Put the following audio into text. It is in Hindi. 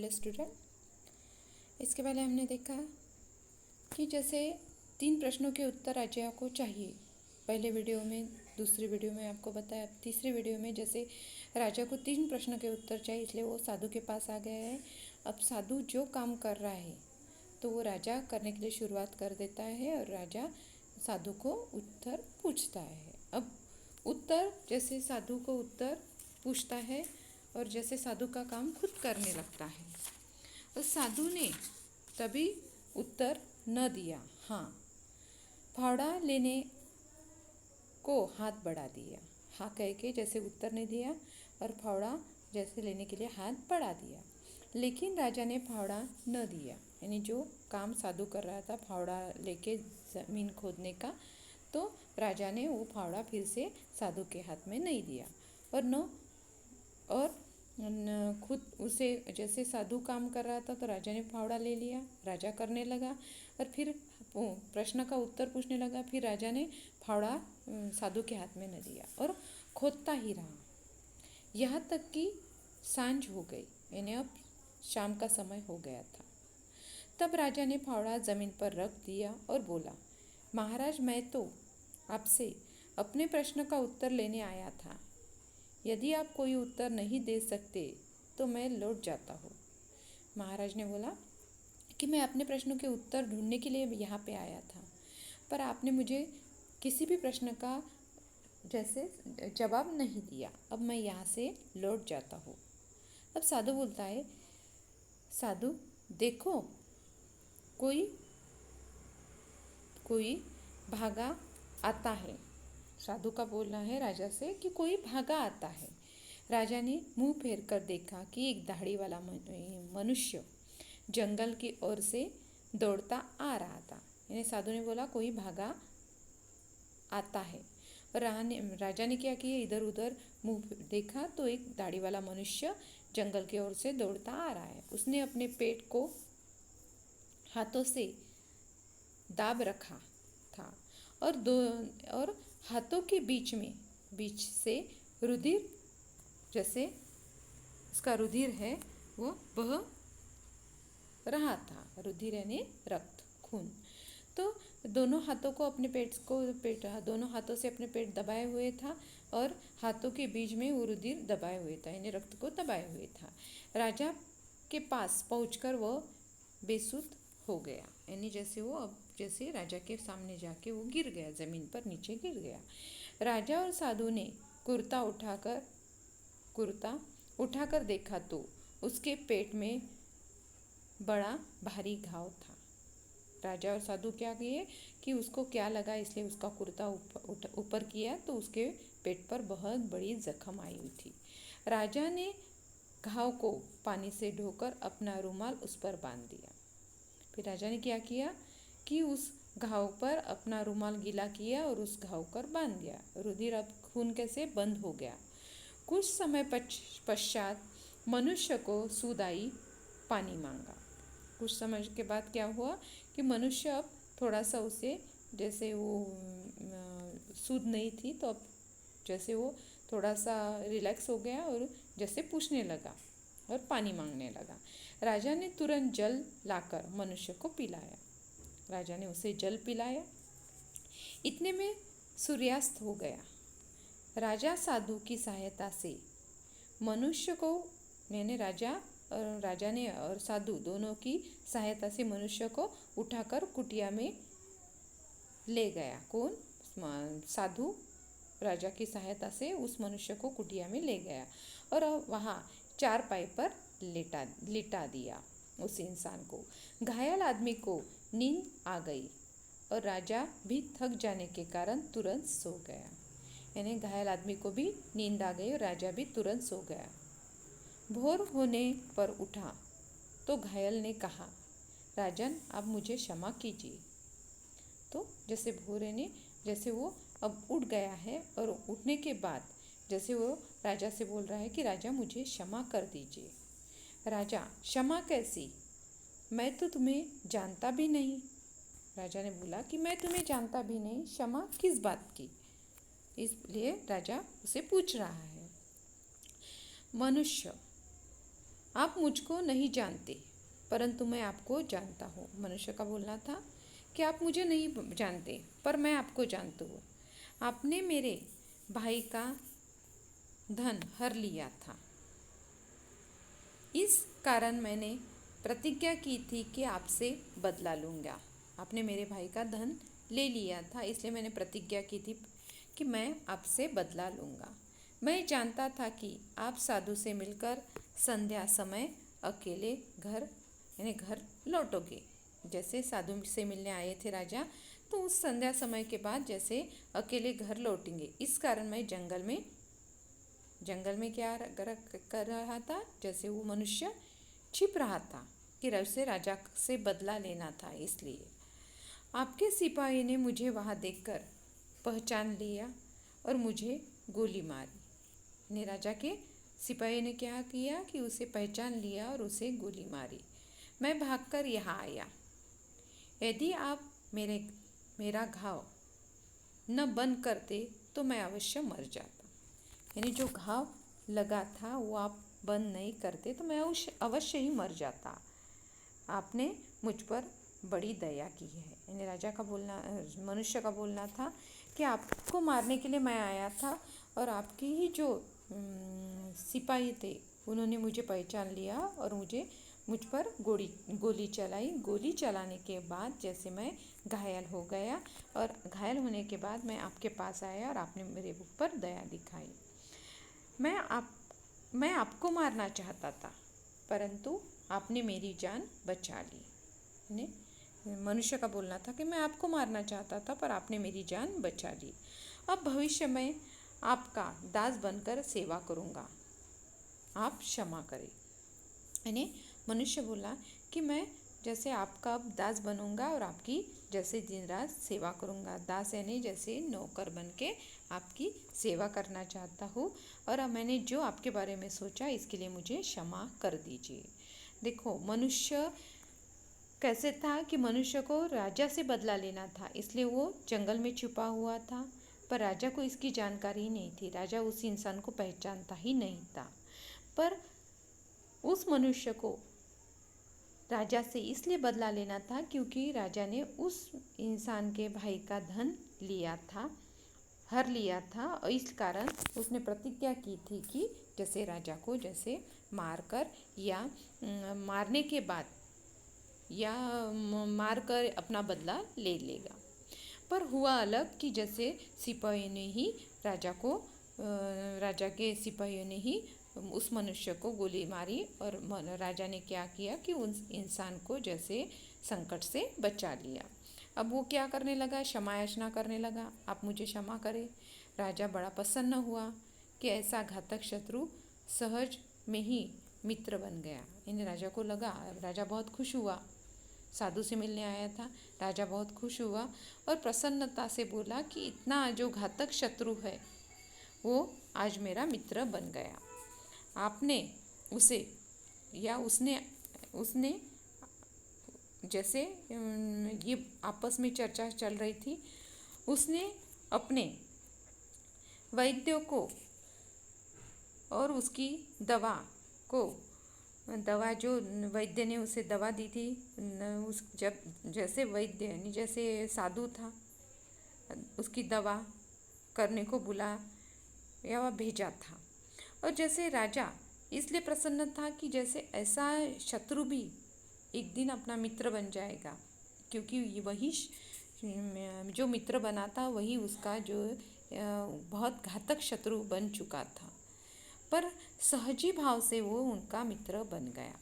हेलो स्टूडेंट, इसके पहले हमने देखा कि जैसे 3 प्रश्नों के उत्तर राजा को चाहिए। पहले वीडियो में, दूसरी वीडियो में आपको बताया। तीसरी वीडियो में जैसे राजा को 3 प्रश्नों के उत्तर चाहिए, इसलिए वो साधु के पास आ गया है। अब साधु जो काम कर रहा है तो वो राजा करने के लिए शुरुआत कर देता है और राजा साधु को उत्तर पूछता है। अब उत्तर जैसे साधु को उत्तर पूछता है और जैसे साधु का काम खुद करने लगता है। और साधु ने तभी उत्तर न दिया, हाँ, फावड़ा लेने को हाथ बढ़ा दिया। हाँ कह के जैसे उत्तर नहीं दिया और फावड़ा जैसे लेने के लिए हाथ बढ़ा दिया, लेकिन राजा ने फावड़ा न दिया। यानी जो काम साधु कर रहा था फावड़ा लेके ज़मीन खोदने का, तो राजा ने वो फावड़ा फिर से साधु के हाथ में नहीं दिया और खुद उसे जैसे साधु काम कर रहा था तो राजा ने फावड़ा ले लिया, राजा करने लगा और फिर प्रश्न का उत्तर पूछने लगा। फिर राजा ने फावड़ा साधु के हाथ में न दिया और खोदता ही रहा, यहाँ तक कि सांझ हो गई, यानी अब शाम का समय हो गया था। तब राजा ने फावड़ा ज़मीन पर रख दिया और बोला, महाराज, मैं तो आपसे अपने प्रश्न का उत्तर लेने आया था। यदि आप कोई उत्तर नहीं दे सकते तो मैं लौट जाता हूँ। महाराज ने बोला कि मैं अपने प्रश्नों के उत्तर ढूंढने के लिए यहाँ पे आया था, पर आपने मुझे किसी भी प्रश्न का जैसे जवाब नहीं दिया। अब मैं यहाँ से लौट जाता हूँ। अब साधु बोलता है, साधु देखो, कोई भागा आता है। साधु का बोलना है राजा से कि कोई भागा आता है। राजा ने मुंह फेर कर देखा कि एक दाढ़ी वाला मनुष्य जंगल की ओर से दौड़ता आ रहा था। यानी साधु ने बोला कोई भागा आता है और राजा ने क्या किया, इधर उधर मुंह देखा तो एक दाढ़ी वाला मनुष्य जंगल की ओर से दौड़ता आ रहा है। उसने अपने पेट को हाथों से दाब रखा था और हाथों के बीच से रुधिर, जैसे उसका रुधिर है वो बह रहा था। रुधिर यानी रक्त, खून। तो दोनों हाथों से अपने पेट दबाए हुए था और हाथों के बीच में वो रुधिर दबाए हुए था, यानी रक्त को दबाए हुए था। राजा के पास पहुंचकर वो बेसुध हो गया, यानी जैसे राजा के सामने जाके वो गिर गया, ज़मीन पर नीचे गिर गया। राजा और साधु ने कुर्ता उठाकर देखा तो उसके पेट में बड़ा भारी घाव था। राजा और साधु क्या किए कि उसको क्या लगा, इसलिए उसका कुर्ता ऊपर किया तो उसके पेट पर बहुत बड़ी जख्म आई हुई थी। राजा ने घाव को पानी से धोकर अपना रुमाल उस पर बांध दिया। फिर राजा ने क्या किया कि उस घाव पर अपना रुमाल गीला किया और उस घाव पर बांध दिया। रुधिर अब खून कैसे बंद हो गया। कुछ समय पश्चात मनुष्य को सूद आई, पानी मांगा। कुछ समय के बाद क्या हुआ कि मनुष्य अब थोड़ा सा उसे, जैसे वो सूद नहीं थी तो अब जैसे वो थोड़ा सा रिलैक्स हो गया और जैसे पूछने लगा और पानी मांगने लगा। राजा ने तुरंत जल लाकर मनुष्य को पिलाया। राजा ने उसे जल पिलाया। इतने में सूर्यास्त हो गया। राजा साधु की सहायता से मनुष्य को, यानी राजा ने और साधु दोनों की सहायता से मनुष्य को उठाकर कुटिया में ले गया। कौन? साधु राजा की सहायता से उस मनुष्य को कुटिया में ले गया और वहाँ चारपाई पर लिटा दिया उस इंसान को। घायल आदमी को नींद आ गई और राजा भी थक जाने के कारण तुरंत सो गया। यानी घायल आदमी को भी नींद आ गई और राजा भी तुरंत सो गया। भोर होने पर उठा तो घायल ने कहा, राजन, आप मुझे क्षमा कीजिए। तो जैसे भोरे ने, जैसे वो अब उठ गया है और उठने के बाद जैसे वो राजा से बोल रहा है कि राजा, मुझे क्षमा कर दीजिए। राजा, क्षमा कैसी? मैं तो तुम्हें जानता भी नहीं। राजा ने बोला कि मैं तुम्हें जानता भी नहीं, क्षमा किस बात की? इसलिए राजा उसे पूछ रहा है। मनुष्य, आप मुझको नहीं जानते, परंतु मैं आपको जानता हूँ। मनुष्य का बोलना था कि आप मुझे नहीं जानते, पर मैं आपको जानता हूँ। आपने मेरे भाई का धन हर लिया था, इस कारण मैंने प्रतिज्ञा की थी कि आपसे बदला लूँगा। आपने मेरे भाई का धन ले लिया था, इसलिए मैंने प्रतिज्ञा की थी कि मैं आपसे बदला लूँगा। मैं जानता था कि आप साधु से मिलकर संध्या समय अकेले घर लौटोगे। जैसे साधु से मिलने आए थे राजा, तो उस संध्या समय के बाद जैसे अकेले घर लौटेंगे, इस कारण मैं जंगल में क्या कर रहा था, जैसे वो मनुष्य छिप रहा था कि उससे राजा से बदला लेना था। इसलिए आपके सिपाही ने मुझे वहाँ देखकर पहचान लिया और मुझे गोली मारी। राजा के सिपाही ने क्या किया कि उसे पहचान लिया और उसे गोली मारी। मैं भागकर यहाँ आया। यदि आप मेरा घाव न बंद करते तो मैं अवश्य मर जाता। यानी जो घाव लगा था वो आप बंद नहीं करते तो मैं अवश्य ही मर जाता। आपने मुझ पर बड़ी दया की है। यानी मनुष्य का बोलना था कि आपको मारने के लिए मैं आया था और आपके ही जो सिपाही थे उन्होंने मुझे पहचान लिया और मुझ पर गोली चलाई। गोली चलाने के बाद जैसे मैं घायल हो गया और घायल होने के बाद मैं आपके पास आया और आपने मेरे ऊपर दया दिखाई। मैं आपको मारना चाहता था, परंतु आपने मेरी जान बचा ली। मनुष्य का बोलना था कि मैं आपको मारना चाहता था, पर आपने मेरी जान बचा ली। अब भविष्य में आपका दास बनकर सेवा करूँगा, आप क्षमा करें। यानी मनुष्य बोला कि मैं जैसे आपका अब दास बनूंगा और आपकी जैसे दिन रात सेवा करूंगा। दास यानी जैसे नौकर बन के आपकी सेवा करना चाहता हूँ, और अब मैंने जो आपके बारे में सोचा इसके लिए मुझे क्षमा कर दीजिए। देखो मनुष्य कैसे था कि मनुष्य को राजा से बदला लेना था, इसलिए वो जंगल में छुपा हुआ था, पर राजा को इसकी जानकारी नहीं थी। राजा उस इंसान को पहचानता ही नहीं था, पर उस मनुष्य को राजा से इसलिए बदला लेना था क्योंकि राजा ने उस इंसान के भाई का धन हर लिया था, और इस कारण उसने प्रतिज्ञा की थी कि जैसे राजा को जैसे मारकर या मारने के बाद या मारकर अपना बदला ले लेगा। पर हुआ अलग कि जैसे सिपाही ने ही राजा के सिपाहियों ने ही उस मनुष्य को गोली मारी, और राजा ने क्या किया कि उस इंसान को जैसे संकट से बचा लिया। अब वो क्या करने लगा, क्षमा याचना करने लगा, आप मुझे क्षमा करें। राजा बड़ा प्रसन्न हुआ कि ऐसा घातक शत्रु सहज में ही मित्र बन गया। इन राजा को लगा, राजा बहुत खुश हुआ। साधु से मिलने आया था, राजा बहुत खुश हुआ और प्रसन्नता से बोला कि इतना जो घातक शत्रु है वो आज मेरा मित्र बन गया। आपने उसे या उसने जैसे ये आपस में चर्चा चल रही थी, उसने अपने वैद्य को और उसकी दवा जो वैद्य ने उसे दवा दी थी, जैसे वैद्य यानी जैसे साधु था, उसकी दवा करने को या वह भेजा था। और जैसे राजा इसलिए प्रसन्न था कि जैसे ऐसा शत्रु भी एक दिन अपना मित्र बन जाएगा, क्योंकि वही जो मित्र बना था वही उसका जो बहुत घातक शत्रु बन चुका था, पर सहजी भाव से वो उनका मित्र बन गया।